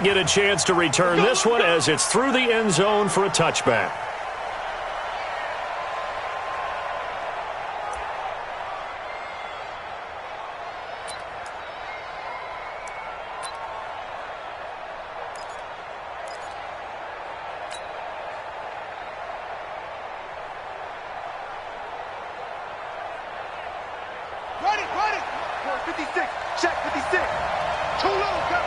Get a chance to return this one as it's through the end zone for a touchback. Run it! 56, check 56. Too low, got.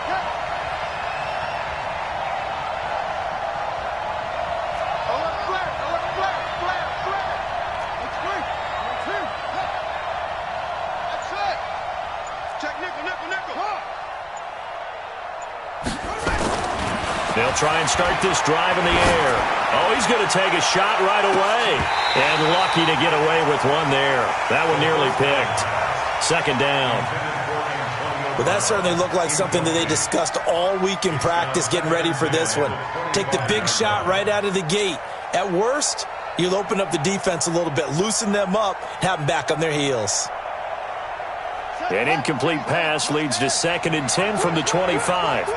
They'll try and start this drive in the air. Oh, he's going to take a shot right away. And lucky to get away with one there. That one nearly picked. Second down. Well, that certainly looked like something that they discussed all week in practice getting ready for this one. Take the big shot right out of the gate. At worst, you'll open up the defense a little bit, loosen them up, have them back on their heels. An incomplete pass leads to 2nd and 10 from the 25.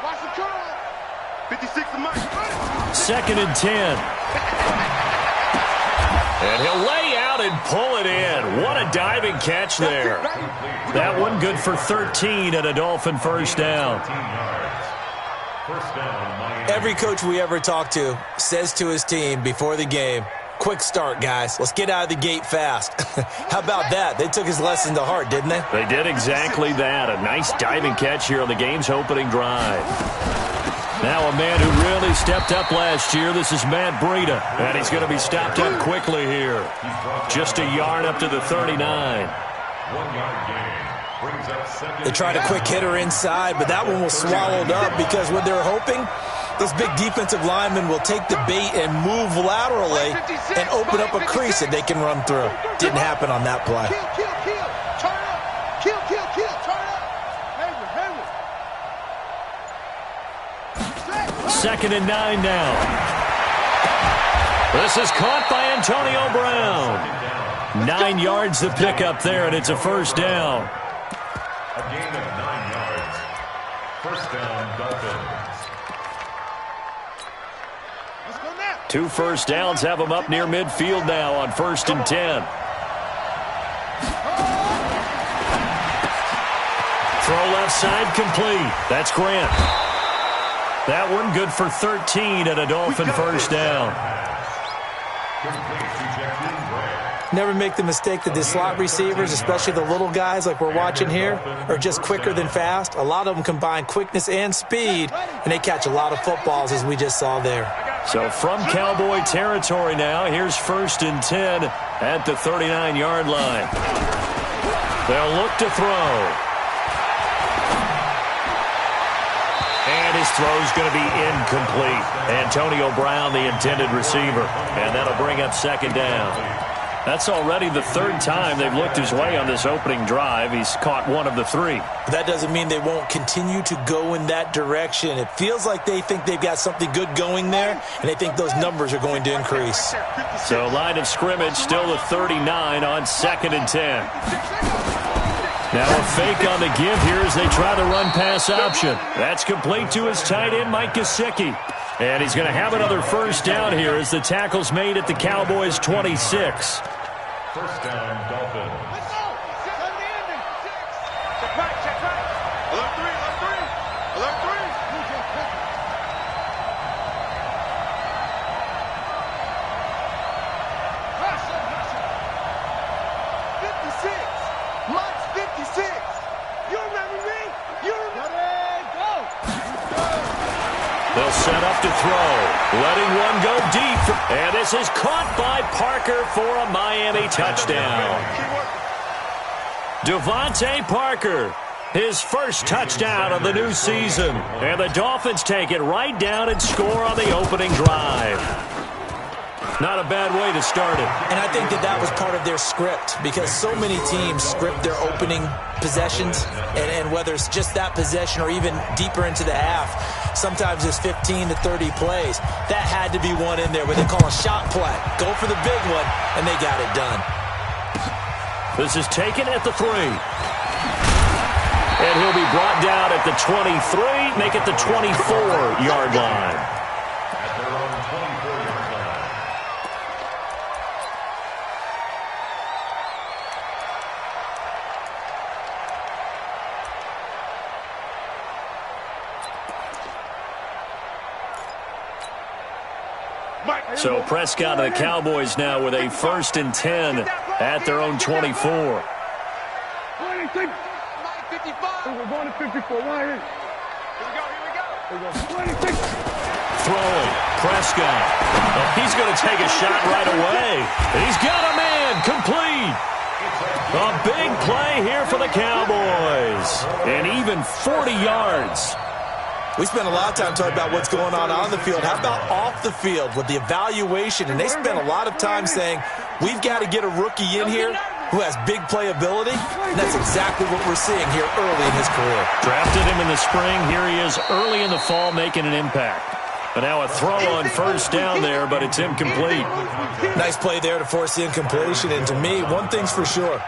Watch the curl. 56 to Mike. 2nd and 10. And he'll lay out and pull it in. What a diving catch there. That one good for 13 and a Dolphin first down. Every coach we ever talk to says to his team before the game, quick start, guys. Let's get out of the gate fast. How about that? They took his lesson to heart, didn't they? They did exactly that. A nice diving catch here on the game's opening drive. Now a man who really stepped up last year. This is Matt Breida. And he's going to be stopped up quickly here. Just a yard up to the 39. 1 yard gain. They tried a quick hitter inside, but that one was swallowed up because what they were hoping, those big defensive linemen will take the bait and move laterally and open up a crease that they can run through. Didn't happen on that play. Kill. Turn up. Kill. Turn up. Hayward. 2nd and 9 now. This is caught by Antonio Brown. 9 yards to pick up there, and it's a first down. A gain of 9 yards. First down, Dolphins. Let's go now. 2 first downs have them up near midfield now on 1st and 10. Throw left side complete. That's Grant. That one good for 13 and a Dolphin first down. Never make the mistake that the slot receivers, especially the little guys like we're watching here, are just quicker than fast. A lot of them combine quickness and speed, and they catch a lot of footballs, as we just saw there. So from Cowboy territory now, here's 1st and 10 at the 39-yard line. They'll look to throw. And his throw's going to be incomplete. Antonio Brown, the intended receiver. And that'll bring up 2nd down. That's already the 3rd time they've looked his way on this opening drive. He's caught 1 of the 3. That doesn't mean they won't continue to go in that direction. It feels like they think they've got something good going there, and they think those numbers are going to increase. So line of scrimmage still the 39 on 2nd and 10. Now a fake on the give here as they try the run-pass option. That's complete to his tight end, Mike Gesicki. And he's going to have another first down here as the tackle's made at the Cowboys' 26. First down, Dolphins. Let's go. Check right. Alert 3. Mike's 56. You remember me? They'll set up to throw. Letting one go deep. And this is caught by Parker for a Miami touchdown. Devontae Parker, his first touchdown of the new season. And the Dolphins take it right down and score on the opening drive. Not a bad way to start it. And I think that was part of their script, because so many teams script their opening possessions, and whether it's just that possession or even deeper into the half, sometimes it's 15 to 30 plays. That had to be one in there where they call a shot play. Go for the big one, and they got it done. This is taken at the 3. And he'll be brought down at the 23, make it the 24-yard line. At their own 24-yard line. So Prescott and the Cowboys now with a 1st and 10 at their own 24. 26. 55. We're going to 54. Right here. Here we go. 26. Throwing. Prescott. Oh, he's going to take a shot right away. He's got a man. Complete. A big play here for the Cowboys. And even 40 yards. We spent a lot of time talking about what's going on the field. How about off the field with the evaluation? And they spent a lot of time saying, we've got to get a rookie in here who has big playability. And that's exactly what we're seeing here early in his career. Drafted him in the spring. Here he is early in the fall making an impact. But now a throw on 1st down there, but it's incomplete. Nice play there to force the incompletion. And to me, one thing's for sure.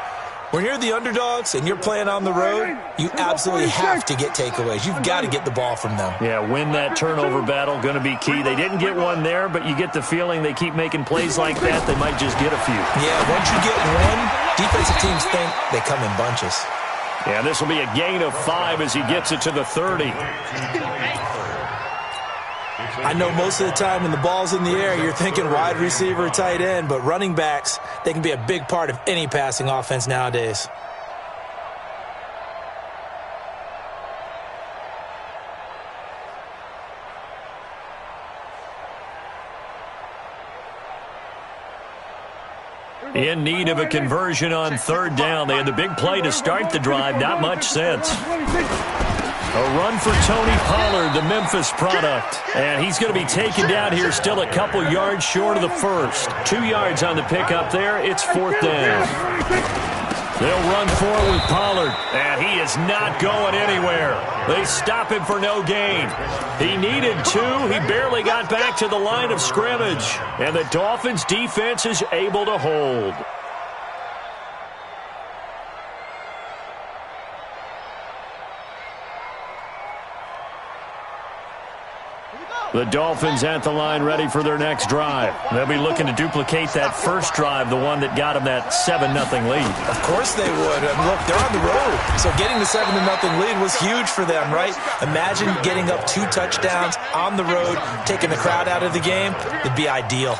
When you're the underdogs and you're playing on the road, you absolutely have to get takeaways. You've got to get the ball from them. Yeah, win that turnover battle, going to be key. They didn't get one there, but you get the feeling they keep making plays like that, they might just get a few. Yeah, once you get one, defensive teams think they come in bunches. Yeah, this will be a gain of 5 as he gets it to the 30. I know most of the time when the ball's in the air, you're thinking wide receiver, tight end, but running backs, they can be a big part of any passing offense nowadays. In need of a conversion on 3rd down. They had the big play to start the drive. Not much sense. A run for Tony Pollard, the Memphis product. And he's going to be taken down here still a couple yards short of the 1st. 2 yards on the pickup there. It's 4th down. They'll run forward with Pollard, and he is not going anywhere. They stop him for no gain. He needed 2. He barely got back to the line of scrimmage. And the Dolphins' defense is able to hold. The Dolphins at the line ready for their next drive. They'll be looking to duplicate that first drive, the one that got them that 7-0 lead. Of course they would. Look, they're on the road. So getting the 7-0 lead was huge for them, right? Imagine getting up 2 touchdowns on the road, taking the crowd out of the game. It'd be ideal.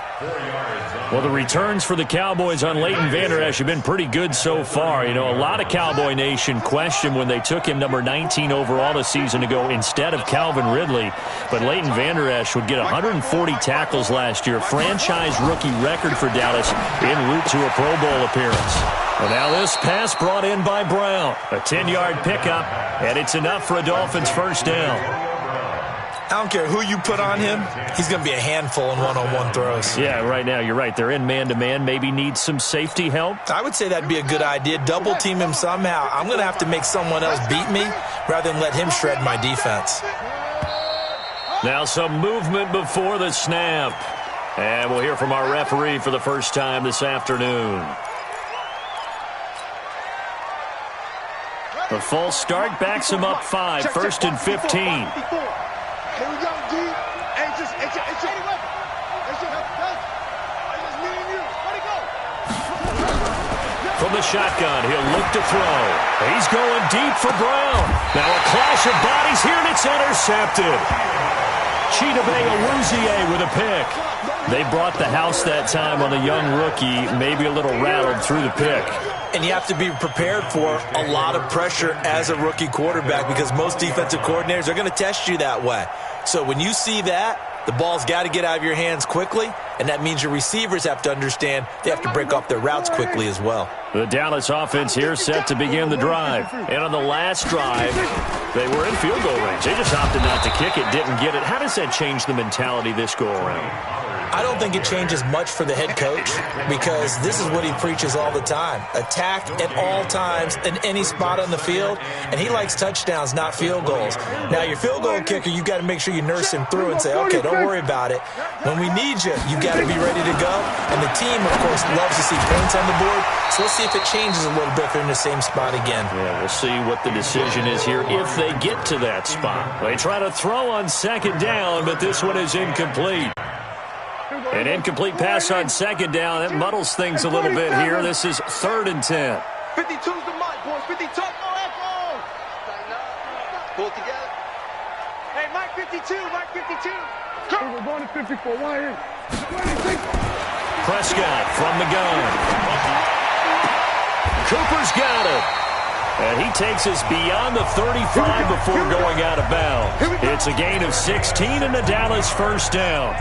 Well, the returns for the Cowboys on Leighton Vander Esch have been pretty good so far. You know, a lot of Cowboy Nation questioned when they took him number 19 overall a season ago instead of Calvin Ridley. But Leighton Vander Esch would get 140 tackles last year, franchise rookie record for Dallas, en route to a Pro Bowl appearance. Well, now this pass brought in by Brown. A 10-yard pickup, and it's enough for a Dolphins 1st down. I don't care who you put on him, he's going to be a handful in one-on-one throws. Yeah, right now, you're right. They're in man-to-man. Maybe needs some safety help. I would say that'd be a good idea. Double-team him somehow. I'm going to have to make someone else beat me rather than let him shred my defense. Now some movement before the snap. And we'll hear from our referee for the first time this afternoon. The false start backs him up 5, 1st and 15. Here we go, D. Hey, just any weapon. It's just me and you. Where'd he go? From the shotgun, he'll look to throw. He's going deep for Brown. Now a clash of bodies here, and it's intercepted. Chidobe Awuzie with a pick. They brought the house that time on the young rookie, maybe a little rattled through the pick. And you have to be prepared for a lot of pressure as a rookie quarterback because most defensive coordinators are going to test you that way. So when you see that, the ball's got to get out of your hands quickly, and that means your receivers have to understand they have to break off their routes quickly as well. The Dallas offense here set to begin the drive. And on the last drive, they were in field goal range. They just opted not to kick it, didn't get it. How does that change the mentality this go-around? I don't think it changes much for the head coach because this is what he preaches all the time. Attack at all times in any spot on the field, and he likes touchdowns, not field goals. Now, your field goal kicker, you've got to make sure you nurse him through and say, okay, don't worry about it. When we need you, you've got to be ready to go. And the team, of course, loves to see points on the board. So let's see if it changes a little bit if they're in the same spot again. Yeah, we'll see what the decision is here if they get to that spot. They try to throw on second down, but this one is incomplete. An incomplete pass on second down. That muddles things a little bit here. This is 3rd and 10. 52's the mic, boys. 52. No echo. Pull together. Hey, Mike 52. Mike 52. We're going to 54. Why here? Prescott from the gun. Cooper's got it. And he takes us beyond the 35 before going out of bounds. It's a gain of 16 and the Dallas first down.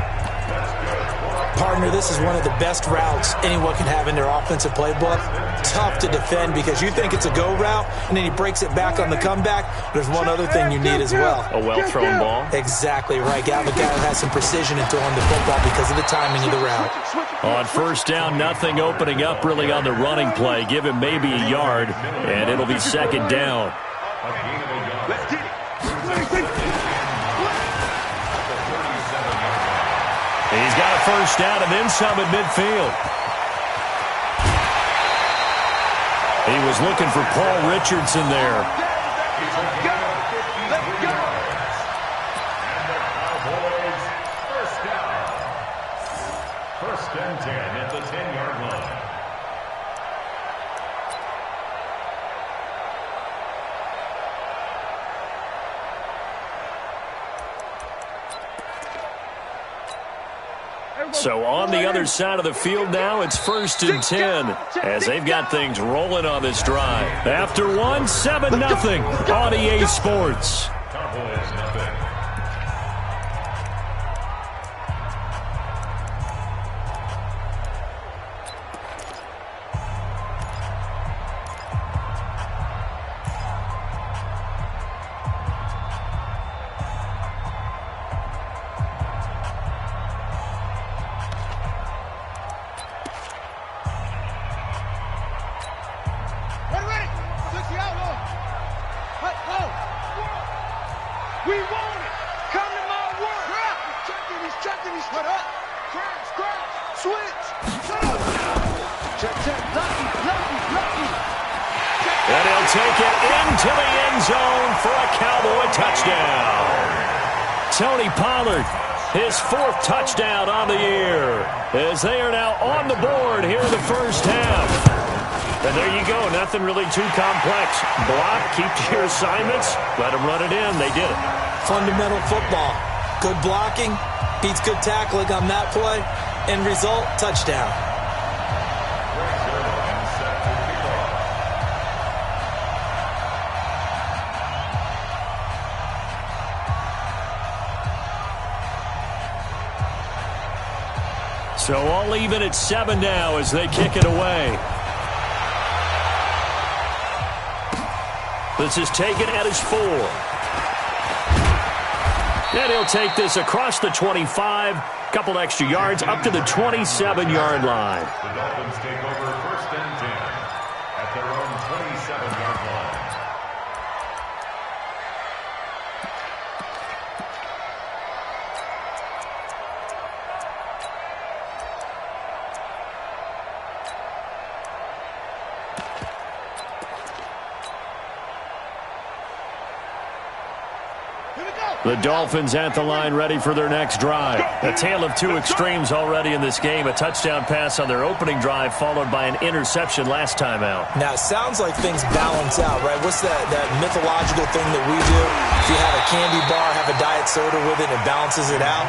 Partner, this is one of the best routes anyone can have in their offensive playbook. Tough to defend because you think it's a go route, and then he breaks it back on the comeback. There's one other thing you need as well. A well-thrown ball. Exactly right. Got a guy who has some precision in throwing the football because of the timing of the route. On first down, nothing opening up really on the running play. Give him maybe a yard, and it'll be second down. Let's get it. He's got a first down and then some at midfield. He was looking for Paul Richardson there. Let's go. Let's go. First and 10 at the 10-yard line. So on the other side of the field now, it's 1st and 10 as they've got things rolling on this drive. After one, 7-0 on EA Sports. Cowboys nothing. We want it. Come to my work. He's checking. He's put up. Crash. Switch. Shut up. Check. Lucky. And he'll take it into the end zone for a Cowboy touchdown. Tony Pollard, his 4th touchdown on the year, as they are now on the board here in the first half. And there you go. Nothing really too complex. Block, keep to your assignments, let them run it in. They did it. Fundamental football. Good blocking beats good tackling on that play. End result, touchdown. So all even at 7 now as they kick it away. This is taken at his 4. And he'll take this across the 25, couple extra yards, up to the 27-yard line. The Dolphins take over 1st and 10 at their own 27-yard line. The Dolphins at the line ready for their next drive. A tale of two extremes already in this game. A touchdown pass on their opening drive followed by an interception last time out. Now, it sounds like things balance out, right? What's that mythological thing that we do? If you have a candy bar, have a diet soda with it, it balances it out.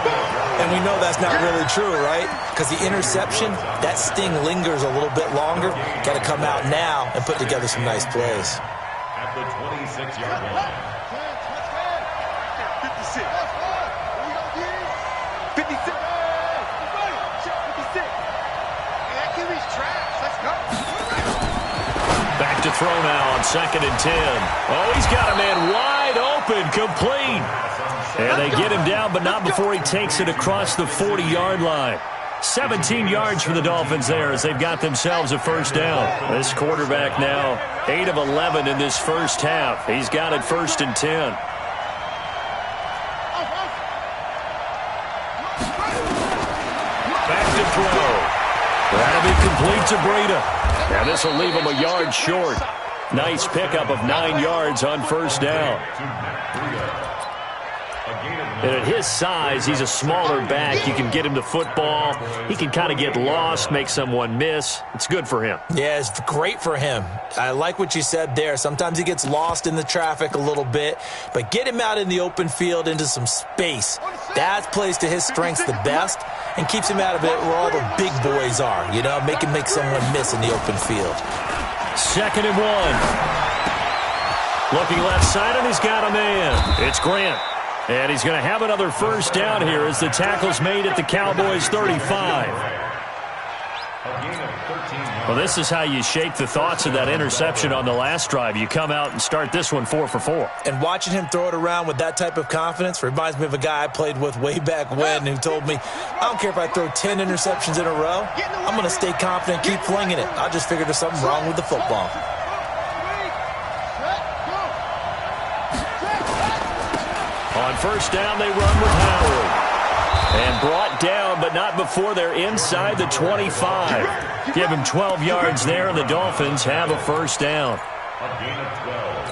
And we know that's not really true, right? Because the interception, that sting lingers a little bit longer. Got to come out now and put together some nice plays. At the 26-yard line. 56. 56. Back to throw now on 2nd and 10. Oh, he's got a man wide open, complete. And they get him down, but not before he takes it across the 40-yard line. 17 yards for the Dolphins there as they've got themselves a first down. This quarterback now 8 of 11 in this first half. He's got it 1st and 10. Back to throw. That'll be complete to Breida. Now this will leave him a yard short. Nice pickup of 9 yards on first down. And at his size, he's a smaller back. You can get him to football. He can kind of get lost, make someone miss. It's good for him. Yeah, it's great for him. I like what you said there. Sometimes he gets lost in the traffic a little bit, but get him out in the open field into some space. That plays to his strengths the best and keeps him out of it where all the big boys are, you know, make him make someone miss in the open field. 2nd and 1. Looking left side, and he's got a man. It's Grant. And he's going to have another first down here as the tackle's made at the Cowboys' 35. Well, this is how you shake the thoughts of that interception on the last drive. You come out and start this one 4 for 4. And watching him throw it around with that type of confidence reminds me of a guy I played with way back when who told me, I don't care if I throw 10 interceptions in a row. I'm going to stay confident, keep flinging it. I just figured there's something wrong with the football. On first down, they run with Howard. And brought down, but not before they're inside the 25. Give him 12 yards there, and the Dolphins have a first down.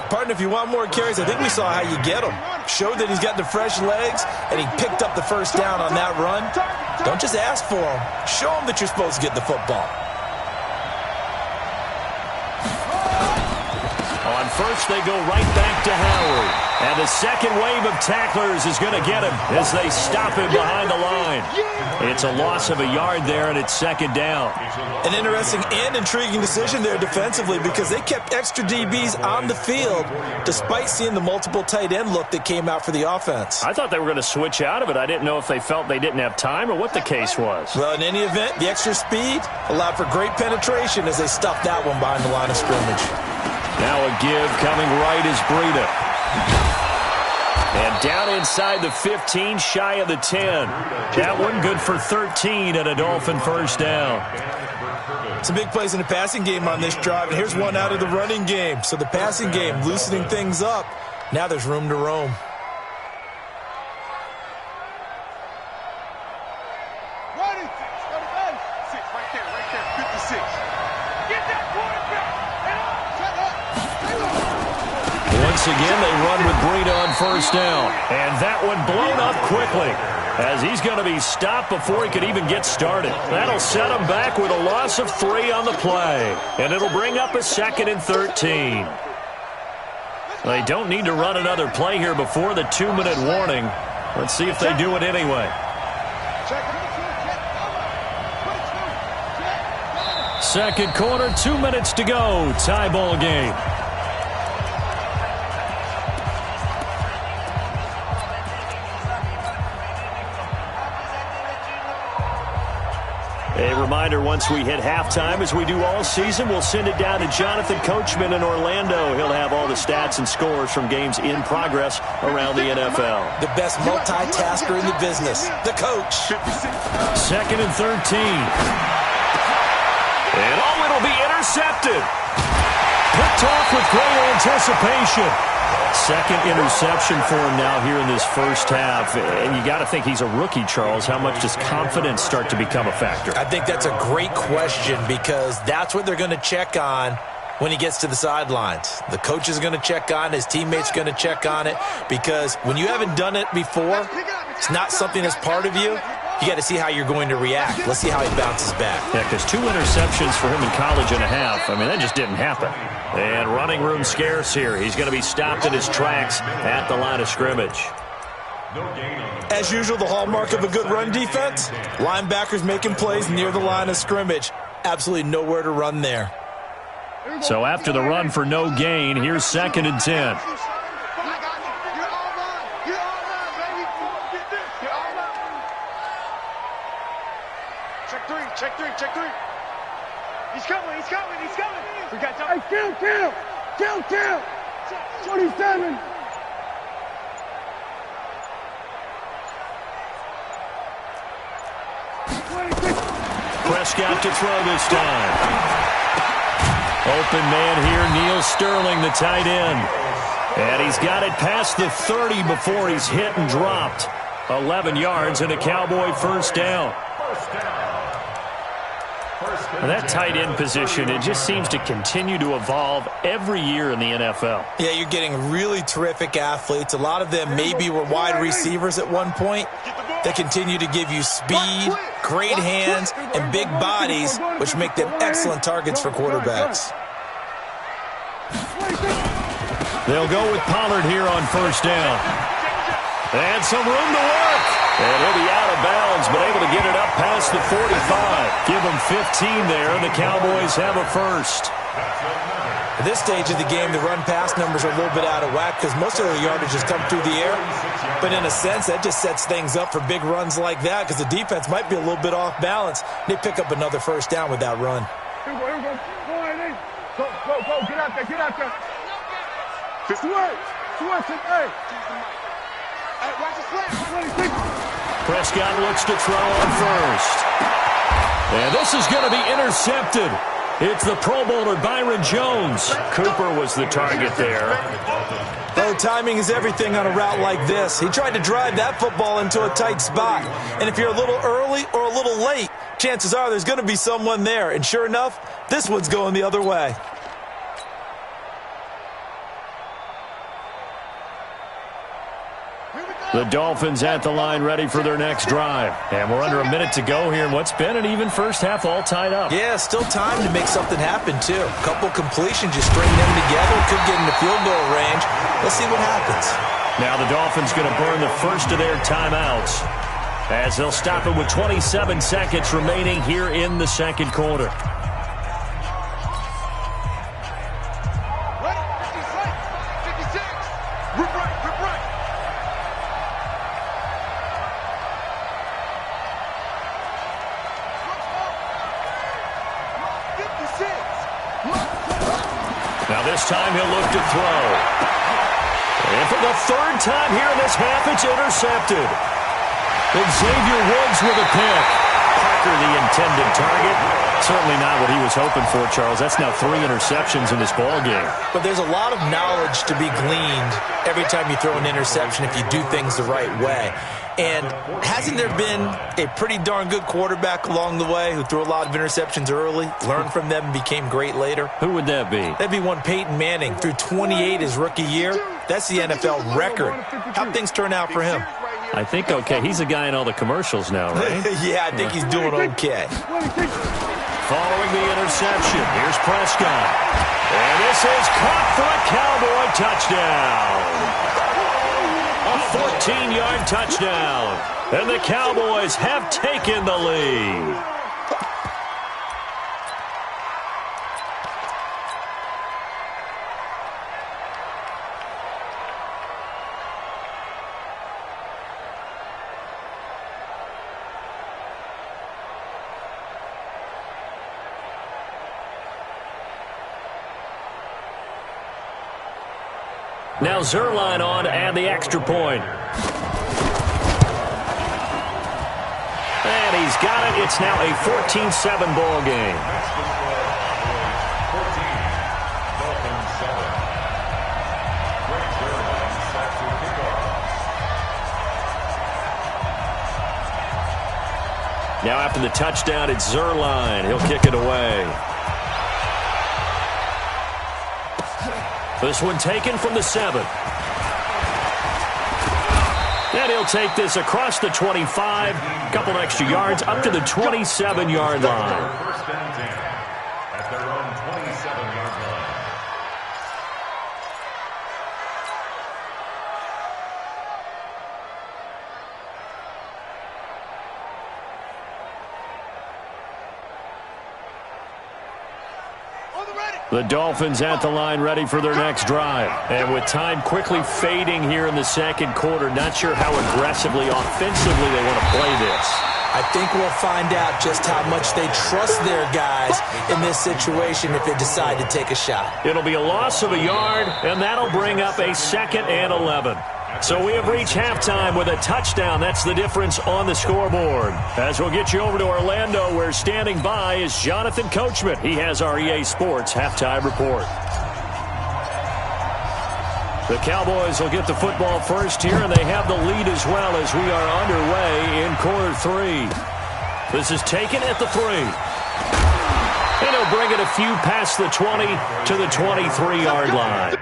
Partner, if you want more carries, I think we saw how you get him. Showed that he's got the fresh legs, and he picked up the first down on that run. Don't just ask for him. Show him that you're supposed to get the football. On first, they go right back to Howard. And the second wave of tacklers is going to get him as they stop him behind the line. It's a loss of a yard there, and it's 2nd down. An interesting and intriguing decision there defensively because they kept extra DBs on the field despite seeing the multiple tight end look that came out for the offense. I thought they were going to switch out of it. I didn't know if they felt they didn't have time or what the case was. Well, in any event, the extra speed allowed for great penetration as they stuffed that one behind the line of scrimmage. Now a give coming right is Breida. And down inside the 15, shy of the 10. That one good for 13 and a Dolphin first down. Some big plays in the passing game on this drive, and here's one out of the running game. So the passing game loosening things up. Now there's room to roam. Ready? Go to base. 6 right there, 56. Get that quarterback. Once again, they run with Breida on first down. And that one blown up quickly as he's going to be stopped before he could even get started. That'll set him back with a loss of 3 on the play. And it'll bring up a 2nd and 13. They don't need to run another play here before the 2-minute warning. Let's see if they do it anyway. Second quarter, 2 minutes to go. Tie ball game. A reminder, once we hit halftime, as we do all season, we'll send it down to Jonathan Coachman in Orlando. He'll have all the stats and scores from games in progress around the NFL. The best multitasker in the business, the coach. 2nd and 13. And it'll be intercepted. Picked off with great anticipation. Second interception for him now here in this first half. And you got to think he's a rookie, Charles. How much does confidence start to become a factor? I think that's a great question because that's what they're going to check on when he gets to the sidelines. The coach is going to check on it. His teammates are going to check on it because when you haven't done it before, it's not something that's part of you. You got to see how you're going to react. Let's see how he bounces back. Yeah, because 2 interceptions for him in college and a half. I mean, that just didn't happen. And running room scarce here. He's going to be stopped in his tracks at the line of scrimmage. As usual, the hallmark of a good run defense, linebackers making plays near the line of scrimmage. Absolutely nowhere to run there. So after the run for no gain, here's 2nd and 10. Check three. He's coming. We got time. Hey, kill. 27. Prescott to throw this time. Open man here, Neil Sterling, the tight end. And he's got it past the 30 before he's hit and dropped. 11 yards and a Cowboy first down. And that tight end position, it just seems to continue to evolve every year in the NFL. Yeah, you're getting really terrific athletes. A lot of them maybe were wide receivers at one point. They continue to give you speed, great hands, and big bodies, which make them excellent targets for quarterbacks. They'll go with Pollard here on first down. And some room to work. And he'll be out of bounds, but able to get it up past the 45. Give them 15 there, and the Cowboys have a first. At this stage of the game, the run-pass numbers are a little bit out of whack because most of their yardage has come through the air. But in a sense, that just sets things up for big runs like that because the defense might be a little bit off balance. They pick up another first down with that run. Here we go, here we go. Go, get out there, get out there. Switch, hey. Hey, watch the slant. Prescott looks to throw on first. And this is going to be intercepted. It's the Pro Bowler Byron Jones. Cooper was the target there. Oh, timing is everything on a route like this. He tried to drive that football into a tight spot. And if you're a little early or a little late, chances are there's going to be someone there. And sure enough, this one's going the other way. The Dolphins at the line ready for their next drive. And we're under a minute to go here in what's been an even first half all tied up. Yeah, still time to make something happen, too. A couple completions, you string them together, could get into field goal range. Let's see what happens. Now the Dolphins going to burn the first of their timeouts as they'll stop it with 27 seconds remaining here in the second quarter. Now this time he'll look to throw. And for the third time here in this half, it's intercepted. Xavier Woods with a pick. Parker the intended target. Certainly not what he was hoping for, Charles. That's now 3 interceptions in this ball game. But there's a lot of knowledge to be gleaned every time you throw an interception if you do things the right way. And hasn't there been a pretty darn good quarterback along the way who threw a lot of interceptions early, learned from them, and became great later? Who would that be? That'd be one Peyton Manning. Threw 28 his rookie year. That's the NFL record. How'd things turn out for him? I think okay. He's a guy in all the commercials now, right? Yeah, I think he's doing okay. Following the interception, here's Prescott. And this is caught for a Cowboy touchdown. A 14-yard touchdown. And the Cowboys have taken the lead. Now Zerline on and the extra point. And he's got it. It's now a 14-7 ball game. Now after the touchdown, it's Zerline. He'll kick it away. This one taken from the 7. And he'll take this across the 25. Couple extra yards up to the 27-yard line. First and 10 at their own 27-yard line. The Dolphins at the line ready for their next drive. And with time quickly fading here in the second quarter, not sure how aggressively, offensively they want to play this. I think we'll find out just how much they trust their guys in this situation if they decide to take a shot. It'll be a loss of a yard, and that'll bring up a 2nd and 11. So we have reached halftime with a touchdown. That's the difference on the scoreboard. As we'll get you over to Orlando, where standing by is Jonathan Coachman. He has our EA Sports halftime report. The Cowboys will get the football first here, and they have the lead as well as we are underway in quarter 3. This is taken at the 3. And he'll bring it a few past the 20 to the 23-yard line.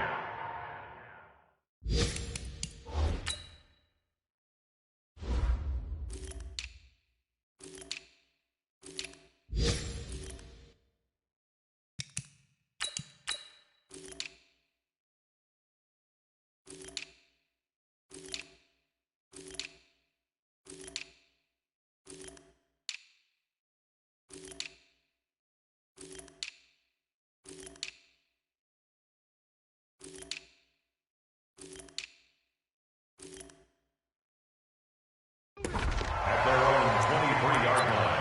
At their own 23-yard line.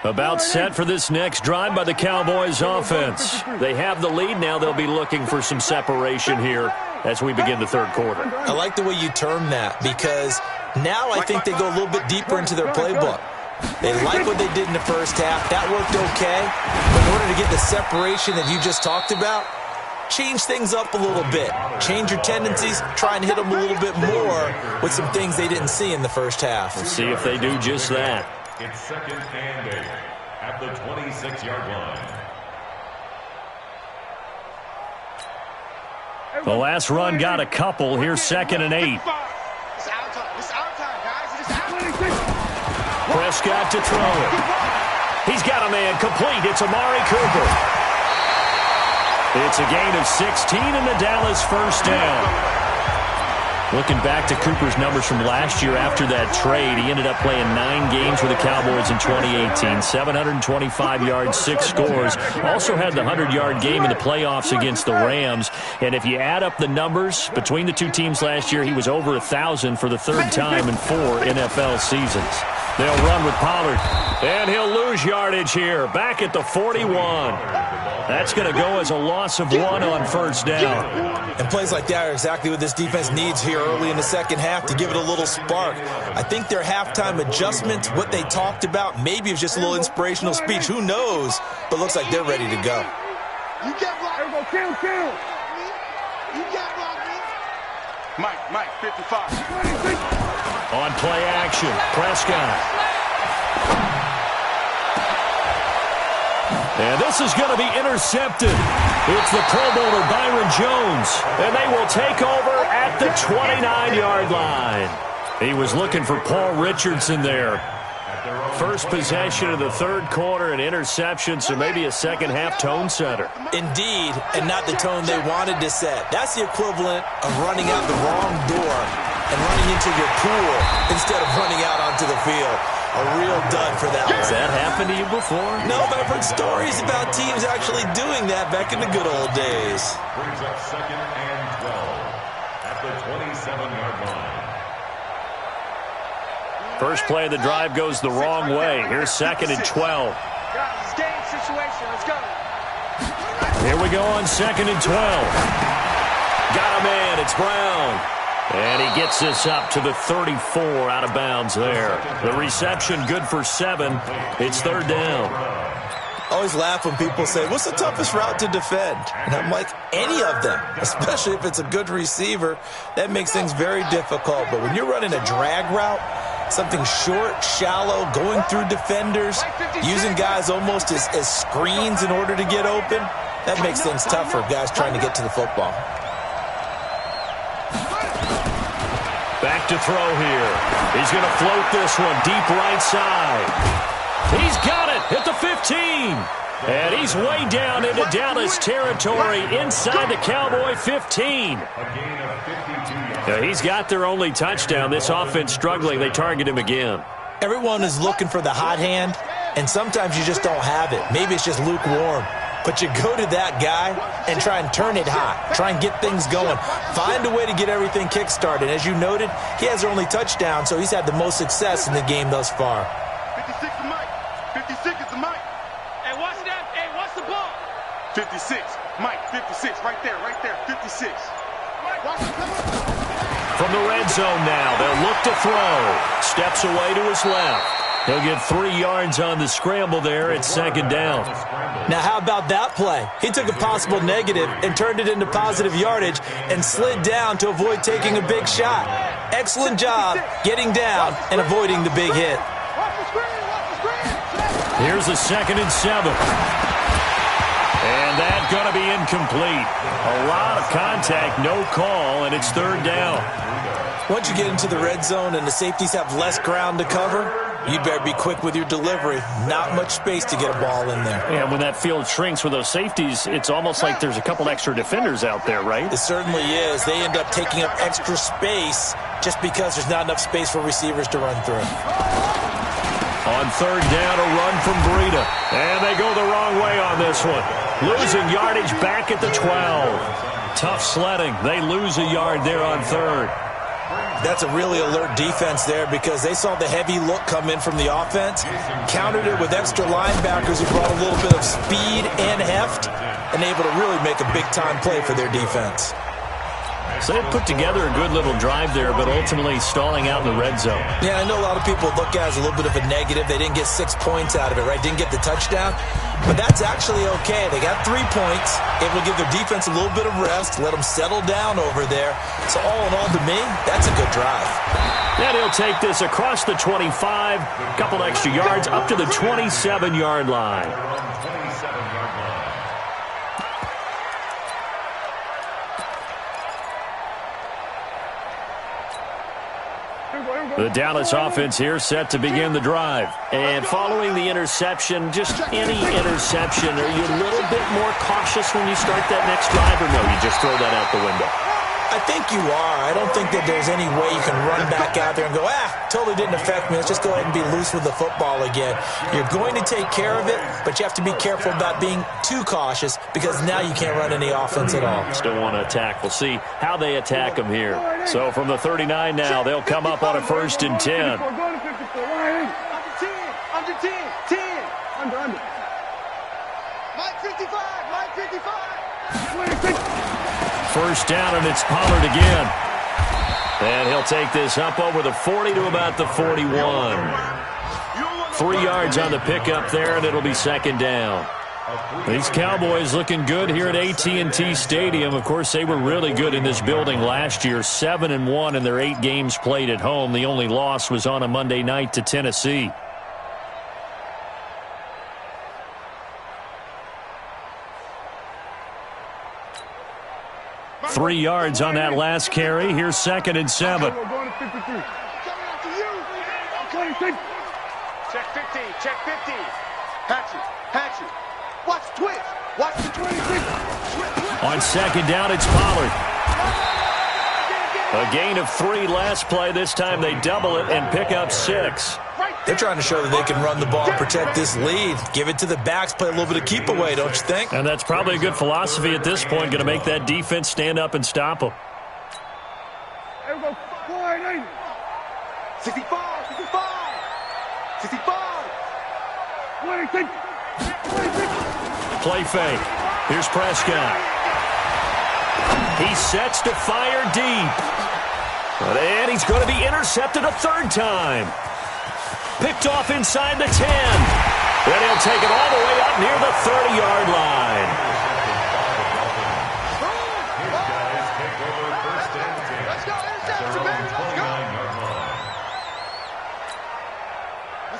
About set for this next drive by the Cowboys offense. They have the lead. Now they'll be looking for some separation here as we begin the third quarter. I like the way you term that, because now I think they go a little bit deeper into their playbook. They like what they did in the first half. That worked okay. But in order to get the separation that you just talked about, change things up a little bit. Change your tendencies. Try and hit them a little bit more with some things they didn't see in the first half. We'll see if they do just that. It's 2nd and 8 at the 26-yard line. The last run got a couple. Here's 2nd and 8. It's our time. It's our time, guys. It's our time. Prescott to throw it. He's got a man complete. It's Amari Cooper. It's a gain of 16 and the Dallas first down. Looking back to Cooper's numbers from last year after that trade, he ended up playing 9 games with the Cowboys in 2018. 725 yards, 6 scores. Also had the 100-yard game in the playoffs against the Rams. And if you add up the numbers between the two teams last year, he was over 1,000 for the 3rd time in 4 NFL seasons. They'll run with Pollard. And he'll lose yardage here. Back at the 41. That's going to go as a loss of 1 on first down. And plays like that are exactly what this defense needs here early in the second half to give it a little spark. I think their halftime adjustment, what they talked about, maybe it was just a little inspirational speech. Who knows? But looks like they're ready to go. You get blocked. Kill. You get blocked. Mike, 55. On play action, Prescott. And this is going to be intercepted. It's the Pro Bowler Byron Jones. And they will take over at the 29-yard line. He was looking for Paul Richardson there. First possession of the 3rd quarter, an interception, so maybe a second-half tone setter. Indeed, and not the tone they wanted to set. That's the equivalent of running out the wrong door and running into your pool instead of running out onto the field. A real dud for that one. Has that happened to you before? No, but I've heard stories about teams actually doing that back in the good old days. Brings up 2nd and 12 at the 27-yard line. First play of the drive goes the wrong way. Here's 2nd and 12. Guys, it's game situation. Let's go. Here we go on 2nd and 12. Got a man. It's Brown. And he gets this up to the 34 out of bounds there. The reception good for 7. It's 3rd down. I always laugh when people say, what's the toughest route to defend? And I'm like, any of them, especially if it's a good receiver. That makes things very difficult. But when you're running a drag route, something short, shallow, going through defenders, using guys almost as screens in order to get open, that makes things tough for guys trying to get to the football. Back to throw here. He's going to float this one deep right side. He's got it at the 15. And he's way down into Dallas territory inside the Cowboy 15. Yeah, he's got their only touchdown. This offense struggling. They target him again. Everyone is looking for the hot hand, and sometimes you just don't have it. Maybe it's just lukewarm. But you go to that guy and try and turn it hot. Try and get things going. Find a way to get everything kick-started. As you noted, he has their only touchdown, so he's had the most success in the game thus far. 56 is Mike. 56 is the Mike. Hey, watch that. Hey, watch the ball. 56. Mike, 56. Right there, 56. Watch it, come on. From the red zone now, they'll look to throw. Steps away to his left. He'll get 3 yards on the scramble there at second down. Now, how about that play? He took a possible negative and turned it into positive yardage and slid down to avoid taking a big shot. Excellent job getting down and avoiding the big hit. Here's a 2nd and 7. And that's going to be incomplete. A lot of contact, no call, and it's 3rd down. Once you get into the red zone and the safeties have less ground to cover, you better be quick with your delivery. Not much space to get a ball in there. And when that field shrinks with those safeties, it's almost like there's a couple extra defenders out there, right? It certainly is. They end up taking up extra space just because there's not enough space for receivers to run through. On 3rd down, a run from Breida. And they go the wrong way on this one. Losing yardage back at the 12. Tough sledding. They lose a yard there on 3rd. That's a really alert defense there because they saw the heavy look come in from the offense, countered it with extra linebackers who brought a little bit of speed and heft, and able to really make a big-time play for their defense. So they put together a good little drive there, but ultimately stalling out in the red zone. Yeah, I know a lot of people look at it as a little bit of a negative. They didn't get 6 points out of it, right? Didn't get the touchdown. But that's actually okay. They got 3 points, able to give their defense a little bit of rest, let them settle down over there. So all in all, to me, that's a good drive. And he'll take this across the 25, couple extra yards, up to the 27-yard line. The Dallas offense here set to begin the drive. And following the interception, just any interception, are you a little bit more cautious when you start that next drive, or no, you just throw that out the window? I think you are. I don't think that there's any way you can run back out there and go, totally didn't affect me. Let's just go ahead and be loose with the football again. You're going to take care of it, but you have to be careful about being too cautious because now you can't run any offense at all. Still want to attack. We'll see how they attack them here. So from the 39 now, they'll come up on a 1st and 10. Under 10. Under. Mike 55. Mike 55. 1st down, and it's Pollard again. And he'll take this up over the 40 to about the 41. 3 yards on the pickup there, and it'll be 2nd down. These Cowboys looking good here at AT&T Stadium. Of course, they were really good in this building last year, 7-1 in their 8 games played at home. The only loss was on a Monday night to Tennessee. Three yards on that last carry. Here's 2nd and 7. Check 15. Check 15. Hatchet. Watch twitch. Watch the 26. On 2nd down, it's Pollard. A gain of 3 last play. This time they double it and pick up 6. They're trying to show that they can run the ball and protect this lead. Give it to the backs, play a little bit of keep away, don't you think? And that's probably a good philosophy at this point, going to make that defense stand up and stop them. 65. 26. Play fake. Here's Prescott. He sets to fire deep. And he's going to be intercepted a 3rd time. Picked off inside the 10. Then he'll take it all the way up near the 30-yard line.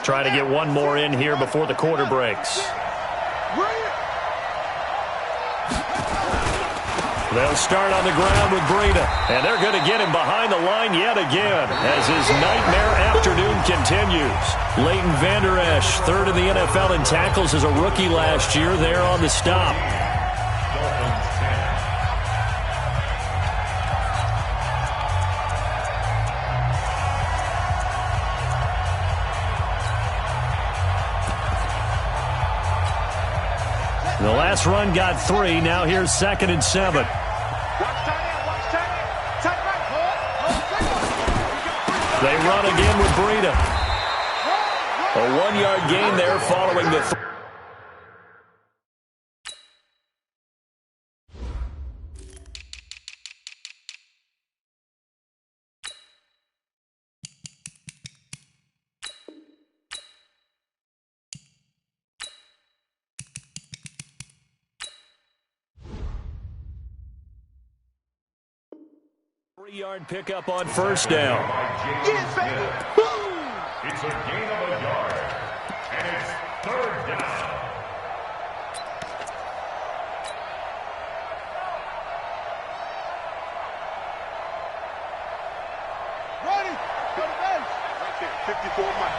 Try to get one more in here before the quarter breaks. They'll start on the ground with Breida, and they're going to get him behind the line yet again as his nightmare afternoon continues. Leighton Vander Esch, third in the NFL in tackles as a rookie last year, there on the stop. The last run got 3. Now here's 2nd and 7. They run again with Breida. A 1-yard gain there following the yard pickup on first down. Yes, baby. Boom. It's a gain of a yard, and it's 3rd down. Ready. Go to base. Right there. 54 Mike.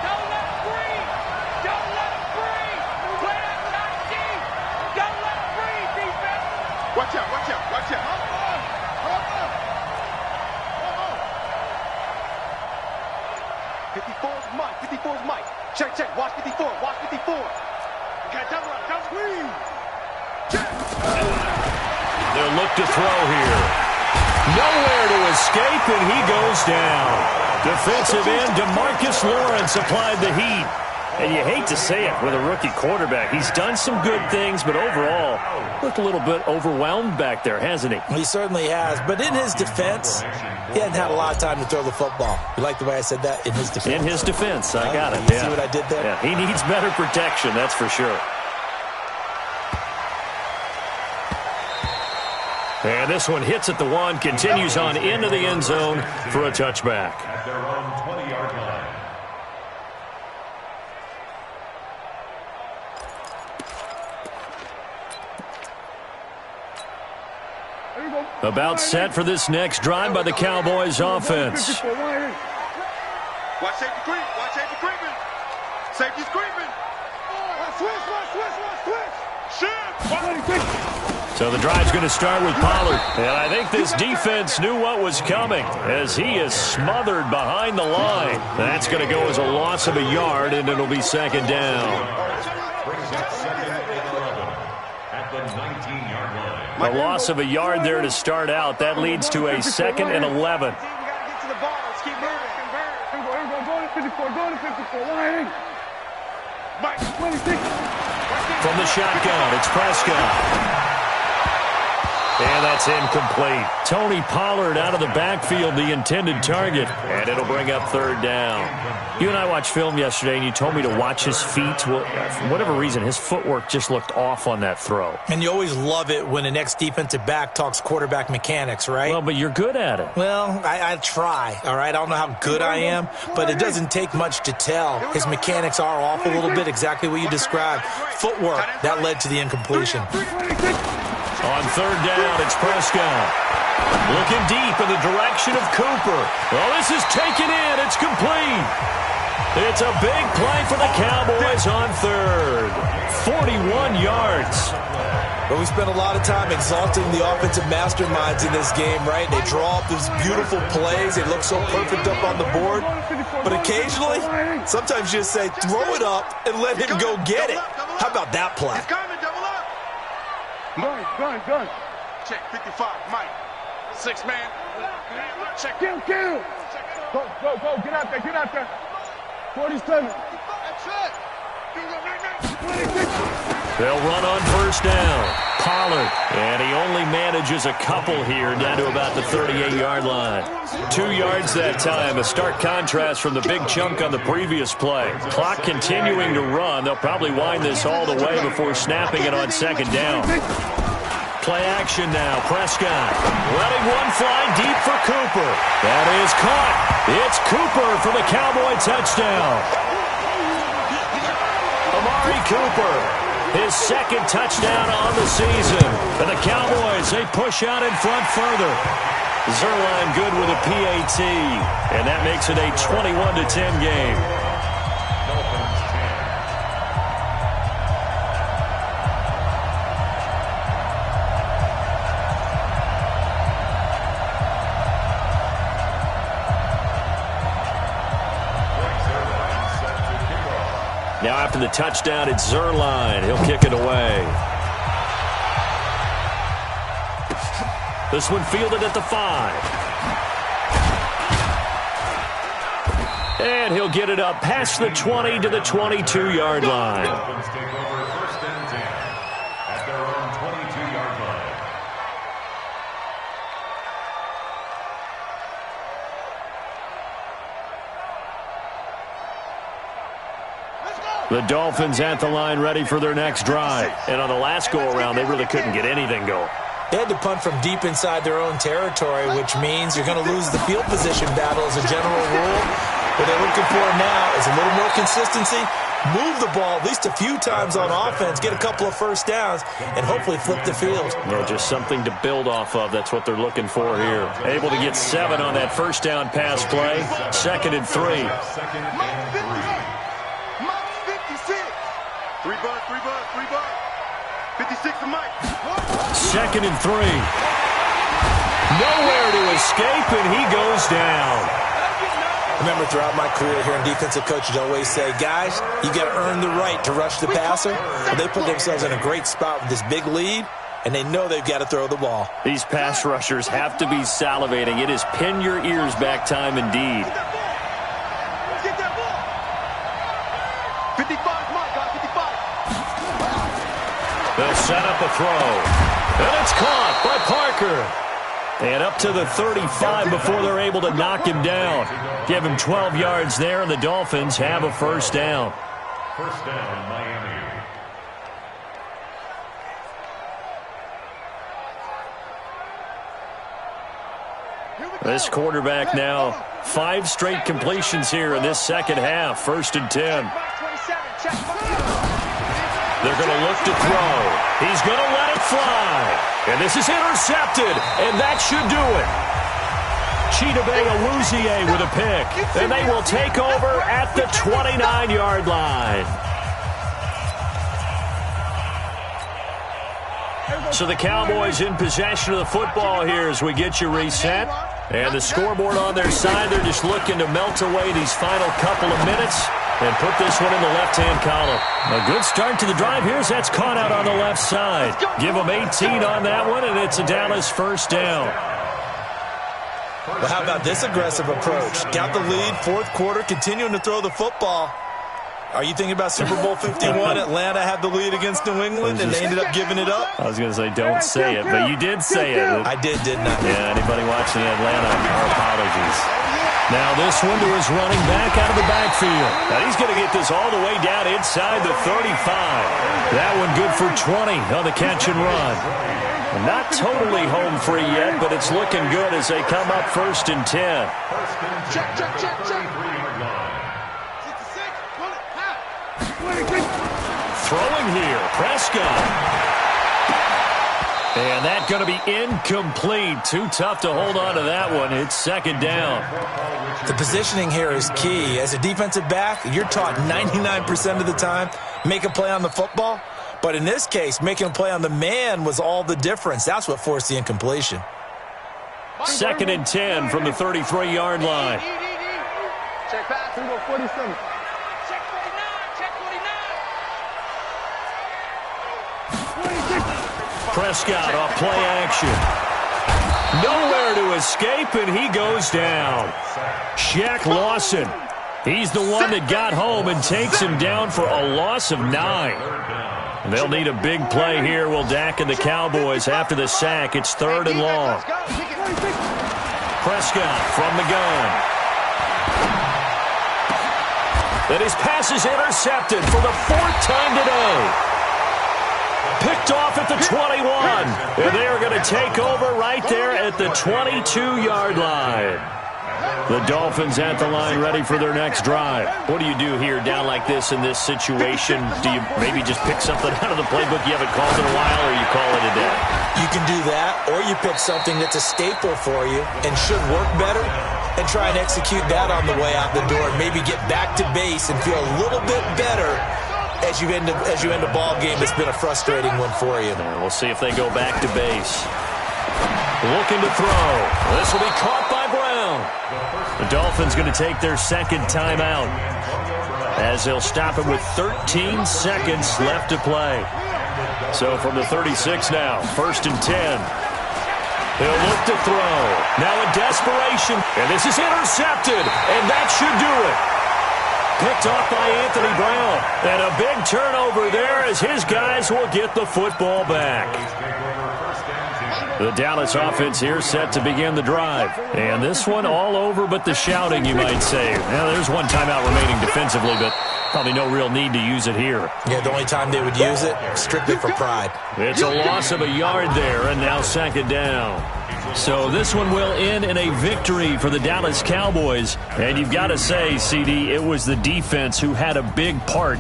Don't let him breathe. Don't let him breathe. Play that tight deep. Don't let him breathe, defense. Watch out. Watch out. Watch out. Hold on. Hold on. 54's Mike. 54's Mike. Check, check. Watch 54. Watch 54. You got double up. Double screen. Check. They'll look to throw here. Nowhere to escape, and he goes down. Defensive end DeMarcus Lawrence applied the heat. And you hate to say it with a rookie quarterback. He's done some good things, but overall, looked a little bit overwhelmed back there, hasn't he? He certainly has. But in his defense, he hasn't had a lot of time to throw the football. You like the way I said that? In his defense. In his defense. I got it. You see what I did there? Yeah, he needs better protection, that's for sure. And this one hits at the 1, continues on into the end zone for a touchback. At their own 20-yard line. About set for this next drive by the Cowboys offense. Watch safety creep. Watch safety creeping. Safety's creeping. Switch. So the drive's going to start with Pollard. And I think this defense knew what was coming as he is smothered behind the line. That's going to go as a loss of a yard, and it'll be 2nd down. At the 19-yard line. A loss of a yard there to start out. That leads to a 2nd and 11. We got to get to the ball. Let's keep moving. Go to 54. Go to 54. Line. Mike. 26. From the shotgun, it's Prescott. And that's incomplete. Tony Pollard out of the backfield, the intended target. And it'll bring up 3rd down. You and I watched film yesterday, and you told me to watch his feet. Well, for whatever reason, his footwork just looked off on that throw. And you always love it when an ex-defensive back talks quarterback mechanics, right? Well, but you're good at it. Well, I try, all right? I don't know how good I am, but it doesn't take much to tell. His mechanics are off a little bit, exactly what you described. Footwork, that led to the incompletion. On 3rd down, it's Prescott. Looking deep in the direction of Cooper. Well, this is taken in. It's complete. It's a big play for the Cowboys on 3rd. 41 yards. But we spent a lot of time exalting the offensive masterminds in this game, right? They draw up these beautiful plays. They look so perfect up on the board. But occasionally, sometimes you just say, throw it up and let him go get it. How about that play? Gun. Check, 55, Mike. 6 man. Check. Kill. Go. Get out there. 47. That's it. 26. They'll run on 1st down. Pollard. And he only manages a couple here down to about the 38-yard line. 2 yards that time. A stark contrast from the big chunk on the previous play. Clock continuing to run. They'll probably wind this all the way before snapping it on 2nd down. Play action now. Prescott letting one fly deep for Cooper. That is caught. It's Cooper for the Cowboy touchdown. Amari Cooper his second touchdown on the season. And the Cowboys, they push out in front further. Zuerlein good with a PAT, and that makes it a 21-10 game. Now after the touchdown, it's Zuerlein. He'll kick it away. This one fielded at the 5. And he'll get it up past the 20 to the 22-yard line. Dolphins take over 1st and 10 at their own 22-yard line. The Dolphins at the line ready for their next drive. And on the last go-around, they really couldn't get anything going. They had to punt from deep inside their own territory, which means you're going to lose the field position battle as a general rule. What they're looking for now is a little more consistency, move the ball at least a few times on offense, get a couple of first downs, and hopefully flip the field. Yeah, just something to build off of. That's what they're looking for here. Able to get 7 on that first down pass play. 2nd and 3. 56. 3 bucks. 56 to Mike. 2nd and 3. Nowhere to escape, and he goes down. I remember throughout my career here in defensive coaches always say, guys, you got to earn the right to rush the passer. But they put themselves in a great spot with this big lead, and they know they've got to throw the ball. These pass rushers have to be salivating. It is pin your ears back time indeed. Get that ball. 55, Mike, 55. They'll set up a throw. And it's caught by Parker. And up to the 35 before they're able to knock him down. Give him 12 yards there, and the Dolphins have a first down. First down, Miami. This quarterback now 5 straight completions here in this second half. 1st and 10. They're going to look to throw. He's going to let it fly. And this is intercepted, and that should do it. Chidobe Awuzie with a pick. And they will take over at the 29-yard line. So the Cowboys in possession of the football here as we get you reset. And the scoreboard on their side, they're just looking to melt away these final couple of minutes and put this one in the left-hand column. A good start to the drive here as that's caught out on the left side. Give them 18 on that one, and it's a Dallas first down. Well, how about this aggressive approach? Got the lead, 4th quarter, continuing to throw the football. Are you thinking about Super Bowl 51? Atlanta had the lead against New England, and they ended up giving it up? I was going to say, don't say it, but you did say it. I did, didn't I? Yeah, anybody watching Atlanta, our apologies. Now this one to his running back out of the backfield. Now he's going to get this all the way down inside the 35. That one good for 20 on the catch and run. Not totally home free yet, but it's looking good as they come up 1st and 10. Check. Throwing here, Prescott. And that's going to be incomplete. Too tough to hold on to that one. It's 2nd down. The positioning here is key. As a defensive back, you're taught 99% of the time, make a play on the football. But in this case, making a play on the man was all the difference. That's what forced the incompletion. 2nd and 10 from the 33-yard line. Check pass, 47. Prescott off play action. Nowhere to escape, and he goes down. Shaq Lawson. He's the one that got home and takes him down for a loss of 9. They'll need a big play here. Will Dak and the Cowboys after the sack. It's 3rd and long. Prescott from the gun. And his pass is intercepted for the 4th time today. Picked off at the 21. And they are going to take over right there at the 22-yard line. The Dolphins at the line ready for their next drive. What do you do here down like this in this situation? Do you maybe just pick something out of the playbook you haven't called in a while, or you call it a day? You can do that, or you pick something that's a staple for you and should work better and try and execute that on the way out the door and maybe get back to base and feel a little bit better as you end a ball game that's been a frustrating one for you. We'll see if they go back to base. Looking to throw. This will be caught by Brown. The Dolphins going to take their second timeout as they'll stop it with 13 seconds left to play. So from the 36 now, 1st and 10. He'll look to throw. Now in desperation. And this is intercepted. And that should do it. Picked off by Anthony Brown. And a big turnover there as his guys will get the football back. The Dallas offense here set to begin the drive. And this one all over but the shouting, you might say. Now, there's one timeout remaining defensively, but probably no real need to use it here. Yeah, the only time they would use it, strictly for pride. It's a loss of a yard there, and now 2nd down. So this one will end in a victory for the Dallas Cowboys. And you've got to say, CD, it was the defense who had a big part